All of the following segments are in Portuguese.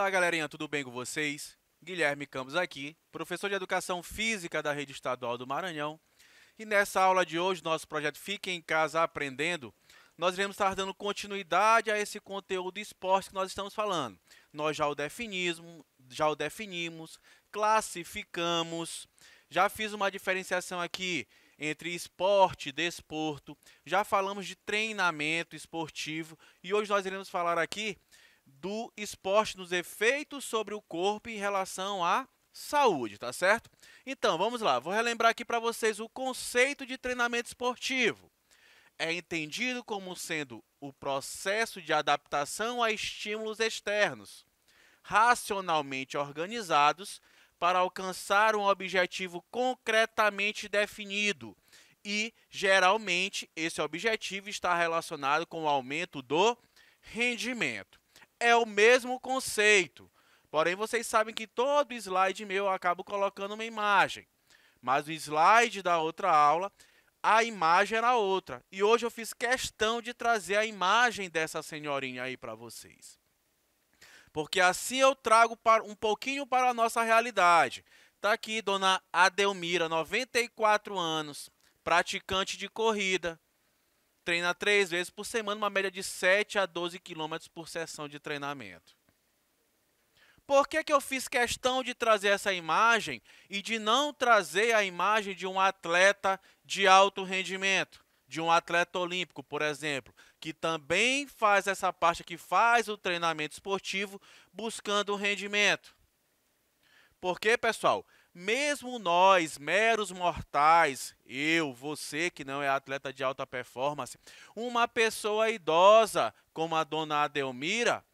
Fala galerinha, tudo bem com vocês? Guilherme Campos aqui, professor de Educação Física da Rede Estadual do Maranhão. E nessa aula de hoje, nosso projeto Fique em Casa Aprendendo, nós iremos estar dando continuidade a esse conteúdo esporte que nós estamos falando. Nós já o definimos, classificamos, já fiz uma diferenciação aqui entre esporte e desporto, já falamos de treinamento esportivo e hoje nós iremos falar aqui do esporte nos efeitos sobre o corpo em relação à saúde, tá certo? Então, vamos lá, vou relembrar aqui para vocês o conceito de treinamento esportivo. É entendido como sendo o processo de adaptação a estímulos externos, racionalmente organizados para alcançar um objetivo concretamente definido e, geralmente, esse objetivo está relacionado com o aumento do rendimento. É o mesmo conceito, porém vocês sabem que todo slide meu eu acabo colocando uma imagem, mas o slide da outra aula, a imagem era outra. E hoje eu fiz questão de trazer a imagem dessa senhorinha aí para vocês. Porque assim eu trago um pouquinho para a nossa realidade. Está aqui dona Adelmira, 94 anos, praticante de corrida. Treina 3 vezes por semana, uma média de 7 a 12 quilômetros por sessão de treinamento. Por que eu fiz questão de trazer essa imagem e de não trazer a imagem de um atleta de alto rendimento? De um atleta olímpico, por exemplo, que também faz essa parte aqui, faz o treinamento esportivo buscando o rendimento. Porque, pessoal, mesmo nós, meros mortais, eu, você que não é atleta de alta performance, uma pessoa idosa como a dona Adelmira,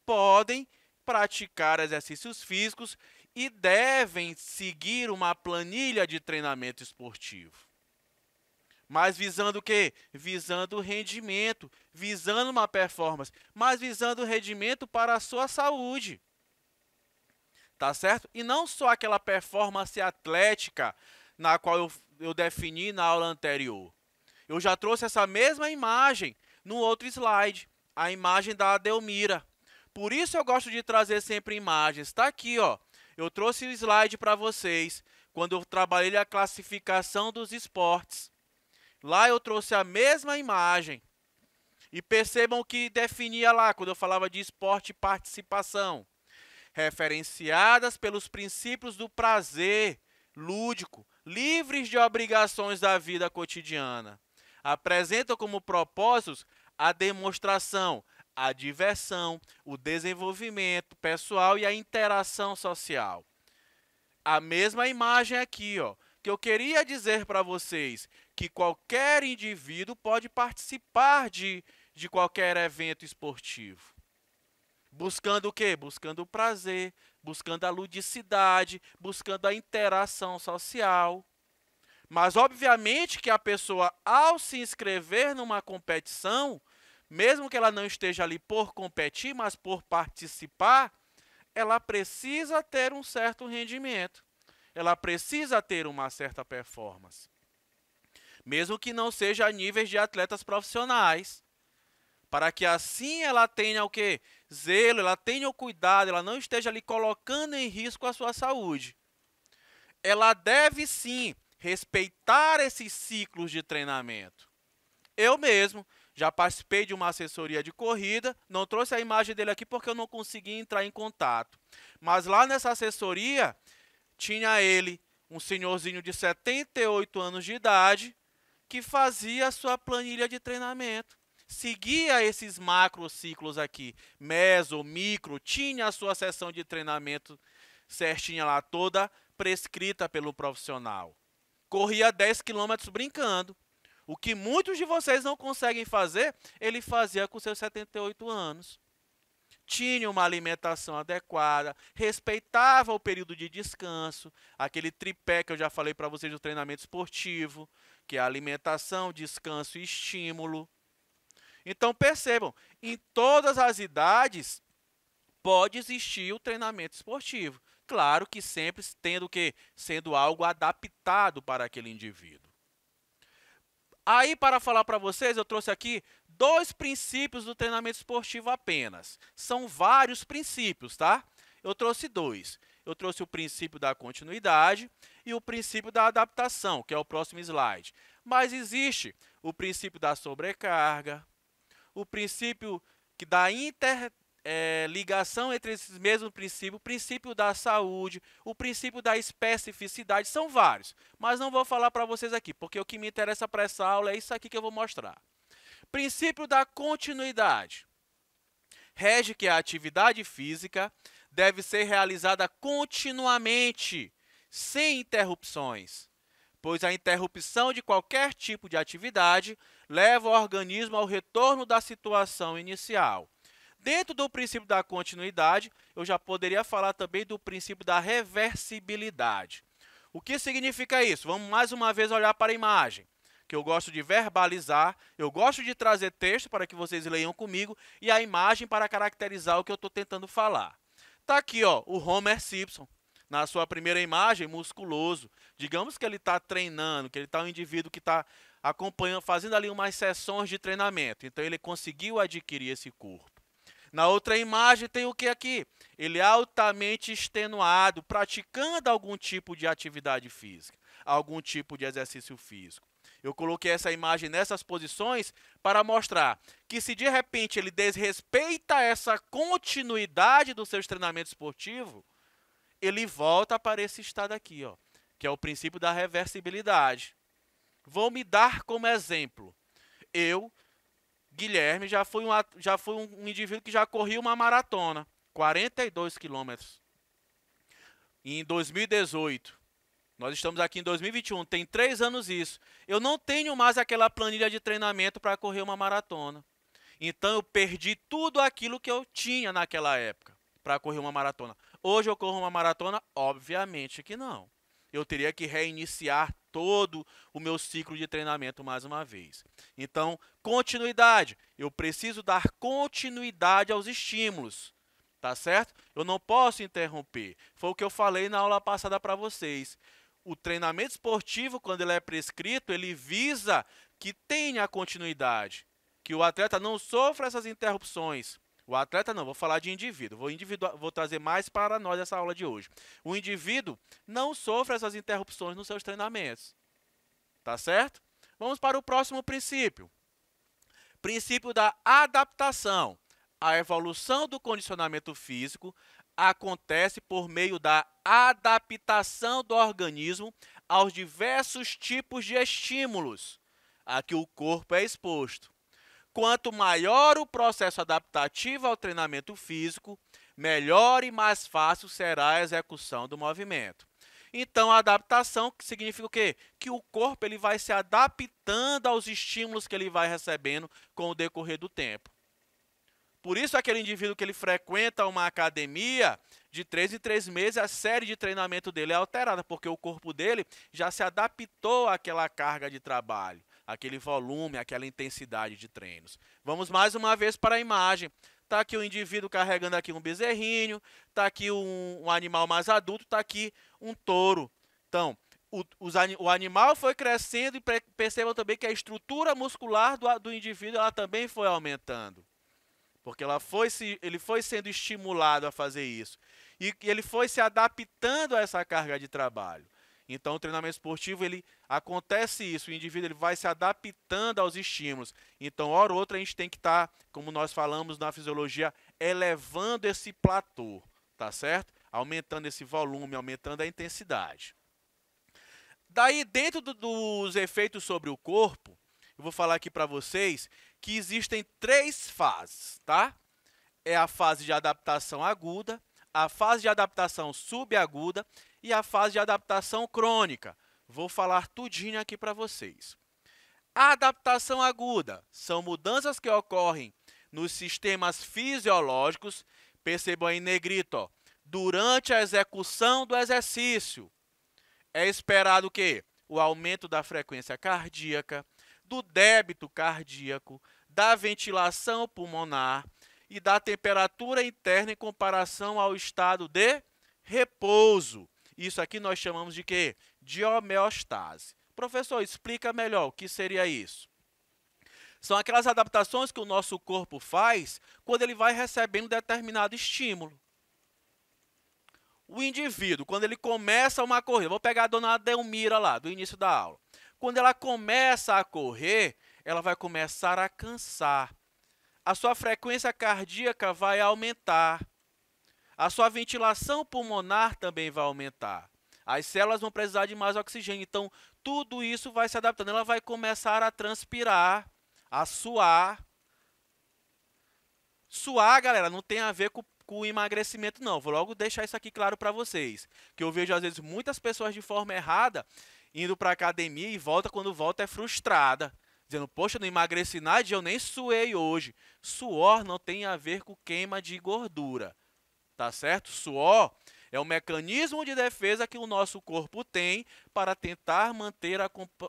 podem praticar exercícios físicos e devem seguir uma planilha de treinamento esportivo. Mas visando o quê? Visando o rendimento, visando uma performance, mas visando o rendimento para a sua saúde. Tá certo? E não só aquela performance atlética na qual eu defini na aula anterior. Eu já trouxe essa mesma imagem no outro slide, a imagem da Adelmira. Por isso eu gosto de trazer sempre imagens. Está aqui, ó. Eu trouxe o slide para vocês quando eu trabalhei a classificação dos esportes. Lá eu trouxe a mesma imagem. E percebam o que definia lá, quando eu falava de esporte e participação. Referenciadas pelos princípios do prazer lúdico, livres de obrigações da vida cotidiana. Apresentam como propósitos a demonstração, a diversão, o desenvolvimento pessoal e a interação social. A mesma imagem aqui, ó, que eu queria dizer para vocês que qualquer indivíduo pode participar de qualquer evento esportivo. Buscando o quê? Buscando o prazer, buscando a ludicidade, buscando a interação social. Mas, obviamente, que a pessoa, ao se inscrever numa competição, mesmo que ela não esteja ali por competir, mas por participar, ela precisa ter um certo rendimento. Ela precisa ter uma certa performance. Mesmo que não seja a níveis de atletas profissionais. Para que assim ela tenha o quê? Zelo, ela tenha o cuidado, ela não esteja ali colocando em risco a sua saúde. Ela deve sim respeitar esses ciclos de treinamento. Eu mesmo já participei de uma assessoria de corrida, não trouxe a imagem dele aqui porque eu não consegui entrar em contato. Mas lá nessa assessoria, tinha ele, um senhorzinho de 78 anos de idade, que fazia a sua planilha de treinamento. Seguia esses macrociclos aqui, meso, micro, tinha a sua sessão de treinamento certinha lá, toda prescrita pelo profissional. Corria 10 quilômetros brincando. O que muitos de vocês não conseguem fazer, ele fazia com seus 78 anos. Tinha uma alimentação adequada, respeitava o período de descanso, aquele tripé que eu já falei para vocês do treinamento esportivo, que é alimentação, descanso e estímulo. Então, percebam, em todas as idades pode existir o treinamento esportivo. Claro que sempre sendo algo adaptado para aquele indivíduo. Aí, para falar para vocês, eu trouxe aqui 2 princípios do treinamento esportivo apenas. São vários princípios, tá? Eu trouxe dois. Eu trouxe o princípio da continuidade e o princípio da adaptação, que é o próximo slide. Mas existe o princípio da sobrecarga, o princípio da interligação entre esses mesmos princípios, o princípio da saúde, o princípio da especificidade, são vários. Mas não vou falar para vocês aqui, porque o que me interessa para essa aula é isso aqui que eu vou mostrar. Princípio da continuidade. Rege que a atividade física deve ser realizada continuamente, sem interrupções, pois a interrupção de qualquer tipo de atividade leva o organismo ao retorno da situação inicial. Dentro do princípio da continuidade, eu já poderia falar também do princípio da reversibilidade. O que significa isso? Vamos mais uma vez olhar para a imagem, que eu gosto de verbalizar, eu gosto de trazer texto para que vocês leiam comigo e a imagem para caracterizar o que eu estou tentando falar. Está aqui, ó, o Homer Simpson, na sua primeira imagem, musculoso. Digamos que ele está treinando, que ele está um indivíduo que está acompanhando, fazendo ali umas sessões de treinamento. Então, ele conseguiu adquirir esse corpo. Na outra imagem tem o que aqui? Ele é altamente extenuado, praticando algum tipo de atividade física, algum tipo de exercício físico. Eu coloquei essa imagem nessas posições para mostrar que se de repente ele desrespeita essa continuidade do seu treinamento esportivo, ele volta para esse estado aqui, ó, que é o princípio da reversibilidade. Vou me dar como exemplo. Eu, Guilherme, já fui um indivíduo que já corri uma maratona, 42 quilômetros. Em 2018. Nós estamos aqui em 2021, tem 3 anos isso. Eu não tenho mais aquela planilha de treinamento para correr uma maratona. Então, eu perdi tudo aquilo que eu tinha naquela época para correr uma maratona. Hoje eu corro uma maratona? Obviamente que não. Eu teria que reiniciar todo o meu ciclo de treinamento mais uma vez. Então, continuidade. Eu preciso dar continuidade aos estímulos. Tá certo? Eu não posso interromper. Foi o que eu falei na aula passada para vocês. O treinamento esportivo, quando ele é prescrito, ele visa que tenha continuidade, que o atleta não sofra essas interrupções. O atleta não, vou falar de indivíduo, vou trazer mais para nós essa aula de hoje. O indivíduo não sofre essas interrupções nos seus treinamentos. Tá certo? Vamos para o próximo princípio. Princípio da adaptação. A evolução do condicionamento físico acontece por meio da adaptação do organismo aos diversos tipos de estímulos a que o corpo é exposto. Quanto maior o processo adaptativo ao treinamento físico, melhor e mais fácil será a execução do movimento. Então, a adaptação significa o quê? Que o corpo ele vai se adaptando aos estímulos que ele vai recebendo com o decorrer do tempo. Por isso, aquele indivíduo que ele frequenta uma academia, de 3 em 3 meses, a série de treinamento dele é alterada, porque o corpo dele já se adaptou àquela carga de trabalho, aquele volume, aquela intensidade de treinos. Vamos mais uma vez para a imagem. Está aqui o indivíduo carregando aqui um bezerrinho, está aqui um animal mais adulto, está aqui um touro. Então, o animal foi crescendo e percebam também que a estrutura muscular do indivíduo ela também foi aumentando. Porque ele foi sendo estimulado a fazer isso. E ele foi se adaptando a essa carga de trabalho. Então, o treinamento esportivo, acontece isso. O indivíduo ele vai se adaptando aos estímulos. Então, hora ou outra, a gente tem que estar, como nós falamos na fisiologia, elevando esse platô. Tá certo? Aumentando esse volume, aumentando a intensidade. Daí, dentro dos efeitos sobre o corpo, eu vou falar aqui para vocês que existem 3 fases, tá? É a fase de adaptação aguda, a fase de adaptação subaguda e a fase de adaptação crônica. Vou falar tudinho aqui para vocês. A adaptação aguda são mudanças que ocorrem nos sistemas fisiológicos, percebam aí em negrito, ó, durante a execução do exercício. É esperado o quê? O aumento da frequência cardíaca, do débito cardíaco, da ventilação pulmonar e da temperatura interna em comparação ao estado de repouso. Isso aqui nós chamamos de quê? De homeostase. Professor, explica melhor o que seria isso. São aquelas adaptações que o nosso corpo faz quando ele vai recebendo determinado estímulo. o indivíduo, quando ele começa uma corrida, vou pegar a dona Adelmira lá, do início da aula. Quando ela começa a correr, ela vai começar a cansar. A sua frequência cardíaca vai aumentar. A sua ventilação pulmonar também vai aumentar. As células vão precisar de mais oxigênio. Então, tudo isso vai se adaptando. Ela vai começar a transpirar, a suar. Suar, galera, não tem a ver com o emagrecimento, não. Vou logo deixar isso aqui claro para vocês. Que eu vejo, às vezes, muitas pessoas de forma errada indo para a academia e volta, quando volta, é frustrada. Dizendo, poxa, não emagreci nada e eu nem suei hoje. Suor não tem a ver com queima de gordura. Tá certo? Suor é um mecanismo de defesa que o nosso corpo tem para tentar manter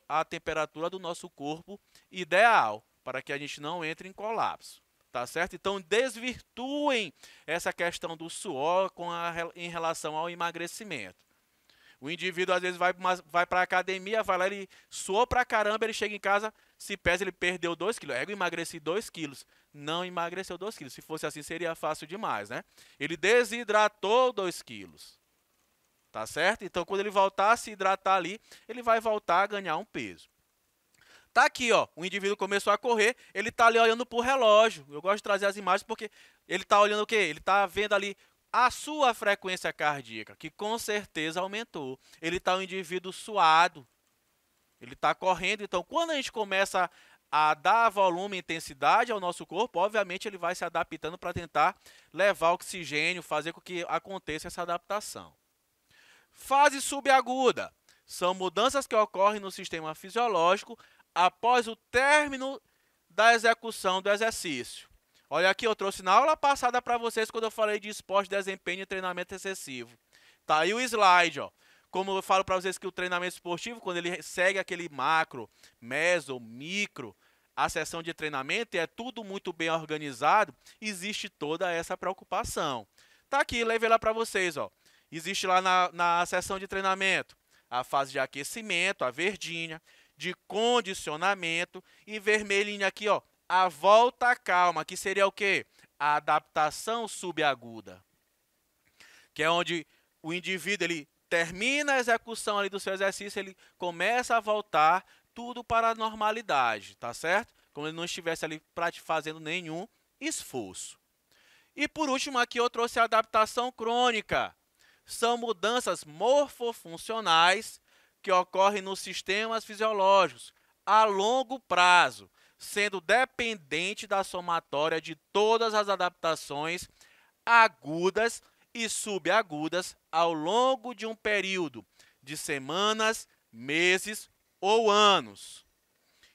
a temperatura do nosso corpo ideal, para que a gente não entre em colapso. Tá certo? Então, desvirtuem essa questão do suor em relação ao emagrecimento. O indivíduo, às vezes, vai para a academia, vai lá, ele suou pra caramba, ele chega em casa, se pesa, ele perdeu 2 quilos. Eu emagreci 2 quilos. Não emagreceu 2 quilos. Se fosse assim, seria fácil demais, né? Ele desidratou 2 quilos. Tá certo? Então, quando ele voltar a se hidratar ali, ele vai voltar a ganhar um peso. Tá aqui, ó, o indivíduo começou a correr, ele está ali olhando para o relógio. Eu gosto de trazer as imagens porque ele está olhando o quê? Ele está vendo ali a sua frequência cardíaca, que com certeza aumentou. Ele está um indivíduo suado, ele está correndo. Então, quando a gente começa a dar volume e intensidade ao nosso corpo, obviamente ele vai se adaptando para tentar levar oxigênio, fazer com que aconteça essa adaptação. Fase subaguda. São mudanças que ocorrem no sistema fisiológico após o término da execução do exercício. Olha aqui, eu trouxe na aula passada para vocês quando eu falei de esporte, desempenho e treinamento excessivo. Tá aí o slide, ó. Como eu falo para vocês que o treinamento esportivo, quando ele segue aquele macro, meso, micro, a sessão de treinamento, e é tudo muito bem organizado, existe toda essa preocupação. Tá aqui, levei lá para vocês, ó. Existe lá na sessão de treinamento a fase de aquecimento, a verdinha, de condicionamento e vermelhinha aqui, ó, a volta calma, que seria o quê? A adaptação subaguda, que é onde o indivíduo ele termina a execução ali do seu exercício, ele começa a voltar tudo para a normalidade, tá certo? Como ele não estivesse ali fazendo nenhum esforço. E por último aqui eu trouxe a adaptação crônica. São mudanças morfofuncionais que ocorrem nos sistemas fisiológicos a longo prazo, sendo dependente da somatória de todas as adaptações agudas e subagudas ao longo de um período de semanas, meses ou anos.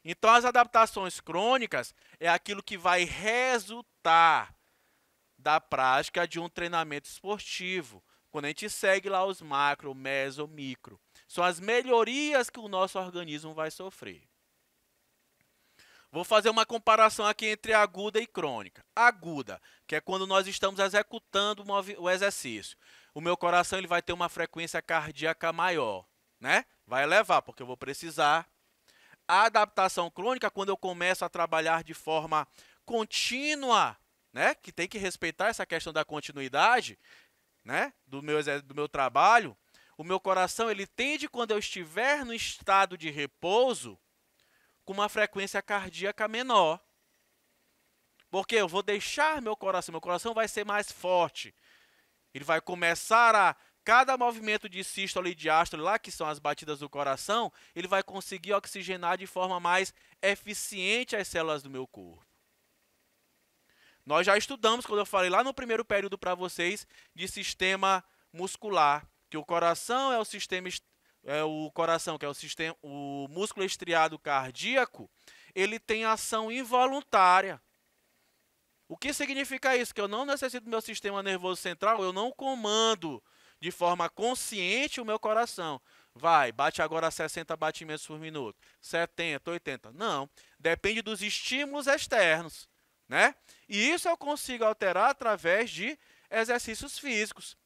Então, as adaptações crônicas é aquilo que vai resultar da prática de um treinamento esportivo, quando a gente segue lá os macro, meso, micro. São as melhorias que o nosso organismo vai sofrer. Vou fazer uma comparação aqui entre aguda e crônica. Aguda, que é quando nós estamos executando o exercício. O meu coração ele vai ter uma frequência cardíaca maior, né? Vai elevar, porque eu vou precisar. A adaptação crônica, quando eu começo a trabalhar de forma contínua, né? Que tem que respeitar essa questão da continuidade, né? Do meu trabalho. O meu coração ele tende, quando eu estiver no estado de repouso, com uma frequência cardíaca menor. Porque eu vou deixar meu coração vai ser mais forte. Ele vai começar a, cada movimento de sístole e diástole lá, que são as batidas do coração, ele vai conseguir oxigenar de forma mais eficiente as células do meu corpo. Nós já estudamos, quando eu falei lá no primeiro período para vocês, de sistema muscular, que o coração é o sistema o músculo estriado cardíaco, ele tem ação involuntária. O que significa isso? Que eu não necessito do meu sistema nervoso central, eu não comando de forma consciente o meu coração. Vai, bate agora 60 batimentos por minuto, 70, 80. Não, depende dos estímulos externos, né? E isso eu consigo alterar através de exercícios físicos.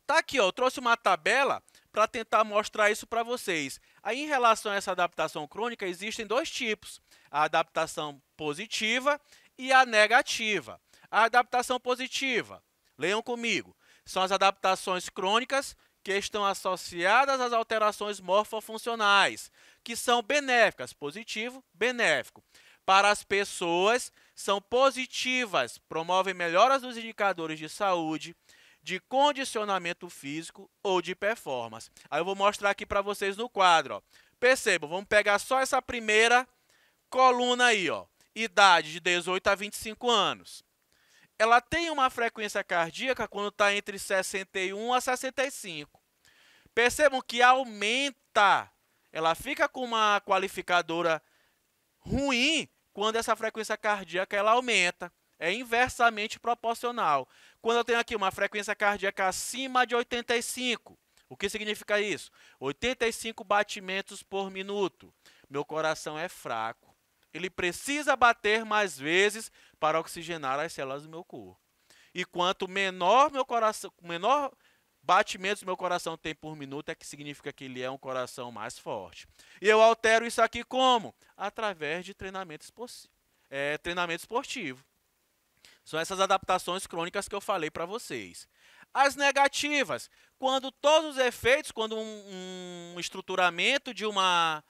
Tá aqui, ó, eu trouxe uma tabela para tentar mostrar isso para vocês. Aí, em relação a essa adaptação crônica, existem dois tipos: a adaptação positiva e a negativa. A adaptação positiva, leiam comigo, São as adaptações crônicas que estão associadas às alterações morfofuncionais, que são benéficas, positivo, benéfico. Para as pessoas, são positivas, promovem melhoras dos indicadores de saúde, de condicionamento físico ou de performance. Aí eu vou mostrar aqui para vocês no quadro. Ó. Percebam, vamos pegar só essa primeira coluna aí, ó. Idade de 18 a 25 anos. Ela tem uma frequência cardíaca quando está entre 61 a 65. Percebam que aumenta, ela fica com uma qualificadora ruim quando essa frequência cardíaca ela aumenta. É inversamente proporcional. Quando eu tenho aqui uma frequência cardíaca acima de 85, o que significa isso? 85 batimentos por minuto. Meu coração é fraco. Ele precisa bater mais vezes para oxigenar as células do meu corpo. E quanto menor meu coração, menor batimentos meu coração tem por minuto, é que significa que ele é um coração mais forte. E eu altero isso aqui como? Através de treinamento esportivo. São essas adaptações crônicas que eu falei para vocês. As negativas, quando todos os efeitos, quando um estruturamento de uma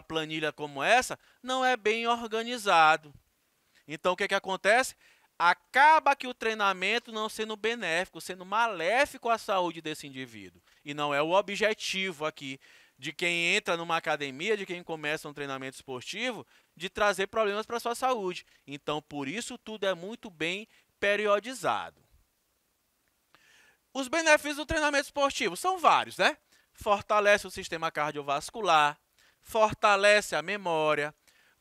planilha como essa não é bem organizado. Então, o que acontece? Acaba que o treinamento não sendo benéfico, sendo maléfico à saúde desse indivíduo. E não é o objetivo aqui de quem entra numa academia, de quem começa um treinamento esportivo, de trazer problemas para a sua saúde. Então, por isso, tudo é muito bem periodizado. Os benefícios do treinamento esportivo são vários, né? Fortalece o sistema cardiovascular, fortalece a memória,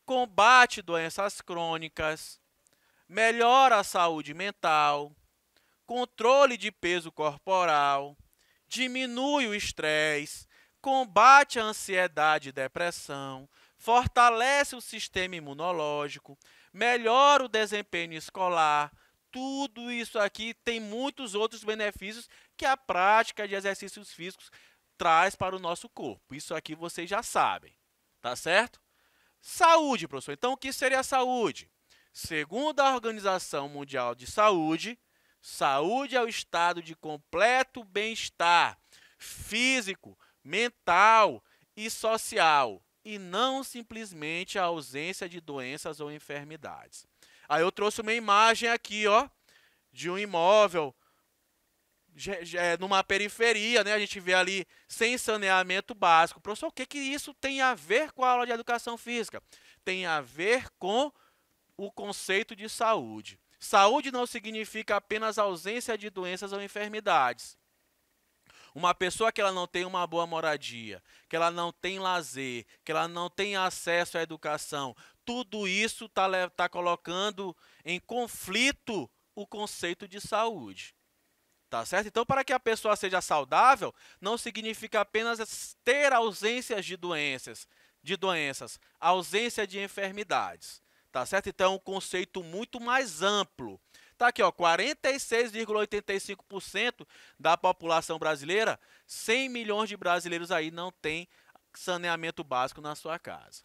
combate doenças crônicas, melhora a saúde mental, controle de peso corporal, diminui o estresse, combate a ansiedade e depressão, fortalece o sistema imunológico, melhora o desempenho escolar. Tudo isso aqui tem muitos outros benefícios que a prática de exercícios físicos traz para o nosso corpo. Isso aqui vocês já sabem, tá certo? Saúde, professor. Então, o que seria a saúde? Segundo a Organização Mundial de Saúde, saúde é o estado de completo bem-estar físico, mental e social, e não simplesmente a ausência de doenças ou enfermidades. Aí eu trouxe uma imagem aqui, ó, de um imóvel numa periferia, né? A gente vê ali sem saneamento básico. Professor, o que isso tem a ver com a aula de educação física? Tem a ver com o conceito de saúde. Saúde não significa apenas ausência de doenças ou enfermidades. Uma pessoa que ela não tem uma boa moradia, que ela não tem lazer, que ela não tem acesso à educação, tudo isso tá colocando em conflito o conceito de saúde. Tá certo? Então, para que a pessoa seja saudável, não significa apenas ter ausências de doenças, ausência de enfermidades. Tá certo? Então, é um conceito muito mais amplo. Tá aqui, ó, 46,85% da população brasileira, 100 milhões de brasileiros aí não tem saneamento básico na sua casa.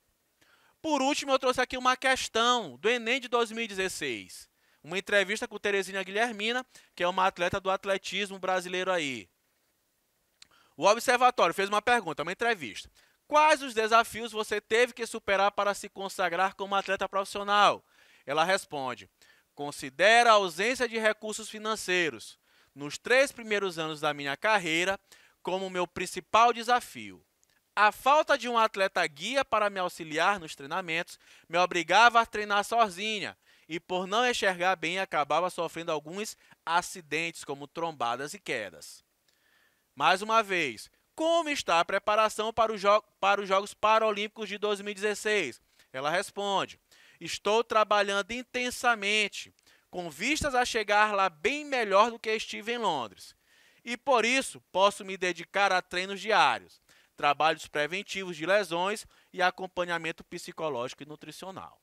Por último, eu trouxe aqui uma questão do Enem de 2016. Uma entrevista com Terezinha Guilhermina, que é uma atleta do atletismo brasileiro aí. O Observatório fez uma pergunta, uma entrevista. Quais os desafios você teve que superar para se consagrar como atleta profissional? Ela responde: considero a ausência de recursos financeiros nos 3 primeiros anos da minha carreira como meu principal desafio. A falta de um atleta guia para me auxiliar nos treinamentos me obrigava a treinar sozinha e, por não enxergar bem, acabava sofrendo alguns acidentes, como trombadas e quedas. Mais uma vez, como está a preparação para os Jogos Paralímpicos de 2016? Ela responde: estou trabalhando intensamente, com vistas a chegar lá bem melhor do que estive em Londres. E por isso, posso me dedicar a treinos diários, trabalhos preventivos de lesões e acompanhamento psicológico e nutricional.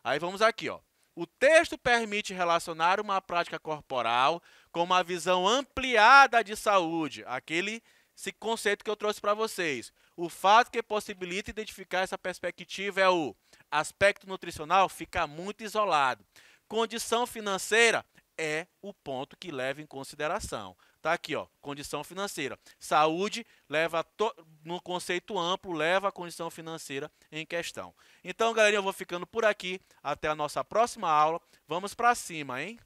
Aí vamos aqui, ó. O texto permite relacionar uma prática corporal com uma visão ampliada de saúde, esse conceito que eu trouxe para vocês. O fato que possibilita identificar essa perspectiva é o aspecto nutricional fica muito isolado. Condição financeira é o ponto que leva em consideração. Tá aqui, ó, condição financeira. Saúde leva, no conceito amplo, leva a condição financeira em questão. Então, galerinha, eu vou ficando por aqui. Até a nossa próxima aula. Vamos para cima, hein?